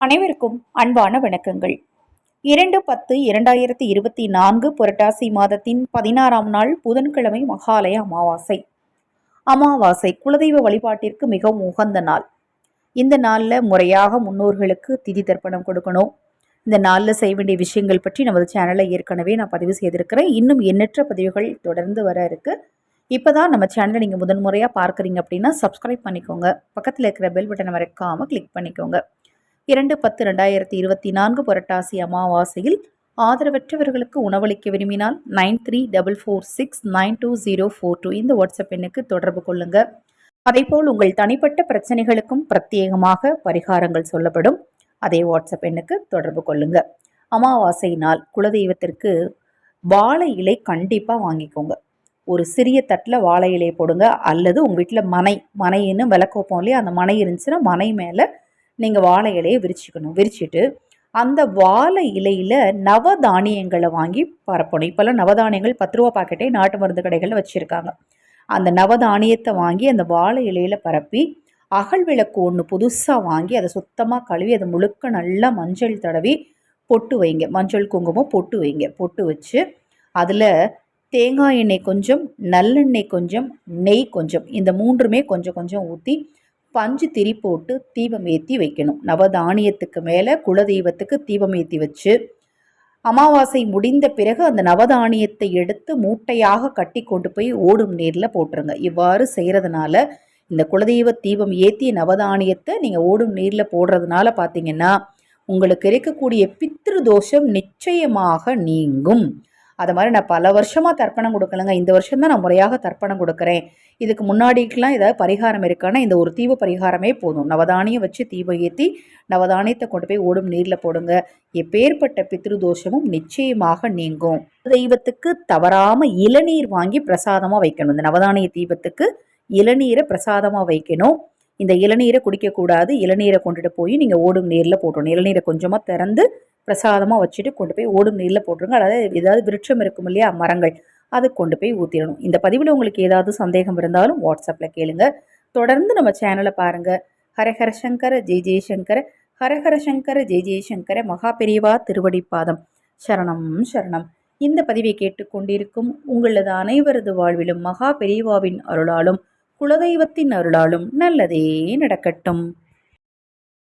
அனைவருக்கும் அன்பான வணக்கங்கள். 2/10/2024 புரட்டாசி மாதத்தின் 16ஆம் நாள் புதன்கிழமை மகாலய அமாவாசை. அமாவாசை குலதெய்வ வழிபாட்டிற்கு மிகவும் உகந்த நாள். இந்த நாளில் முறையாக முன்னோர்களுக்கு திதி தர்ப்பணம் கொடுக்கணும். இந்த நாளில் செய்ய வேண்டிய விஷயங்கள் பற்றி நமது சேனலில் ஏற்கனவே நான் பதிவு செய்திருக்கிறேன். இன்னும் எண்ணற்ற பதிவுகள் தொடர்ந்து வர இருக்கு. இப்போதான் நம்ம சேனலை நீங்கள் முதன்முறையாக பார்க்குறீங்க அப்படின்னா சப்ஸ்கிரைப் பண்ணிக்கோங்க. பக்கத்தில் இருக்கிற பெல் பட்டனை மறக்காமல் கிளிக் பண்ணிக்கோங்க. 2/10/2024 புரட்டாசி அமாவாசையில் ஆதரவற்றவர்களுக்கு உணவளிக்க விரும்பினால் 9344692042 இந்த வாட்ஸ்அப் எண்ணுக்கு தொடர்பு கொள்ளுங்க. அதேபோல் உங்கள் தனிப்பட்ட பிரச்சனைகளுக்கும் பிரத்யேகமாக பரிகாரங்கள் சொல்லப்படும். அதே வாட்ஸ்அப் எண்ணுக்கு தொடர்பு கொள்ளுங்க. அமாவாசை நாள் குலதெய்வத்திற்கு வாழை இலை கண்டிப்பாக வாங்கிக்கோங்க. ஒரு சிறிய தட்டில் வாழை இலையை போடுங்க. அல்லது உங்கள் வீட்டில் மனைன்னு விளக்கு வைப்போம் இல்லையா, அந்த மனை இருந்துச்சுன்னா மனை மேலே நீங்கள் வாழை இலையை விரிச்சிட்டு அந்த வாழை இலையில் நவதானியங்களை வாங்கி பரப்பணும். இப்போல்லாம் நவதானியங்கள் 10 ரூபா பாக்கெட்டை நாட்டு மருந்து கடைகளில் வச்சுருக்காங்க. அந்த நவதானியத்தை வாங்கி அந்த வாழை இலையில் பரப்பி அகல் விளக்கு ஒன்று புதுசாக வாங்கி அதை சுத்தமாக கழுவி அதை முழுக்க நல்லா மஞ்சள் தடவி பொட்டு வைங்க. மஞ்சள் குங்குமம் பொட்டு வைங்க. பொட்டு வச்சு அதில் தேங்காய் எண்ணெய் கொஞ்சம், நல்லெண்ணெய் கொஞ்சம், நெய் கொஞ்சம், இந்த மூன்றுமே கொஞ்சம் கொஞ்சம் ஊற்றி பஞ்சு திரி போட்டு தீபம் ஏற்றி வைக்கணும். நவதானியத்துக்கு மேலே குலதெய்வத்துக்கு தீபம் ஏற்றி வச்சு அமாவாசை முடிந்த பிறகு அந்த நவதானியத்தை எடுத்து மூட்டையாக கட்டி கொண்டு போய் ஓடும் நீரில் போட்டுருங்க. இவ்வாறு செய்கிறதுனால இந்த குலதெய்வ தீபம் ஏற்றிய நவதானியத்தை நீங்கள் ஓடும் நீரில் போடுறதுனால பார்த்தீங்கன்னா உங்களுக்கு இருக்கக்கூடிய பித்ரு தோஷம் நிச்சயமாக நீங்கும். அது மாதிரி நான் பல வருஷமாக தர்ப்பணம் கொடுக்கலங்க. இந்த வருஷம்தான் நான் முறையாக தர்ப்பணம் கொடுக்குறேன். இதுக்கு முன்னாடிக்கெலாம் ஏதாவது பரிகாரம் இருக்கான்னா இந்த ஒரு தீப பரிகாரமே போதும். நவதானியம் வச்சு தீபம் ஏற்றி நவதானியத்தை கொண்டு போய் ஓடும் நீரில் போடுங்க. எப்பேற்பட்ட பித்ரு தோஷமும் நிச்சயமாக நீங்கும். தெய்வத்துக்கு தவறாமல் இளநீர் வாங்கி பிரசாதமாக வைக்கணும். இந்த நவதானிய தீபத்துக்கு இளநீரை பிரசாதமாக வைக்கணும். இந்த இளநீரை குடிக்கக்கூடாது. இளநீரை கொண்டுட்டு போய் நீங்கள் ஓடும் நீரில் போட்டணும். இளநீரை கொஞ்சமாக திறந்து பிரசாதமாக வச்சுட்டு கொண்டு போய் ஓடும் நீரில் போட்டுருங்க. அதாவது ஏதாவது விருட்சம் இருக்கும் இல்லையா, மரங்கள், அது கொண்டு போய் ஊற்றிடணும். இந்த பதிவில் உங்களுக்கு ஏதாவது சந்தேகம் இருந்தாலும் வாட்ஸ்அப்பில் கேளுங்க. தொடர்ந்து நம்ம சேனலை பாருங்கள். ஹரஹர சங்கர ஜெய் ஜெய்சங்கர, ஹரஹர சங்கர ஜெய் ஜெய்சங்கர, மகா பெரியவா திருவடிப்பாதம் சரணம் சரணம். இந்த பதிவை கேட்டுக்கொண்டிருக்கும் உங்களது அனைவரது வாழ்விலும் மகா பெரியவாவின் அருளாலும் குலதெய்வத்தின் அருளாலும் நல்லதே நடக்கட்டும்.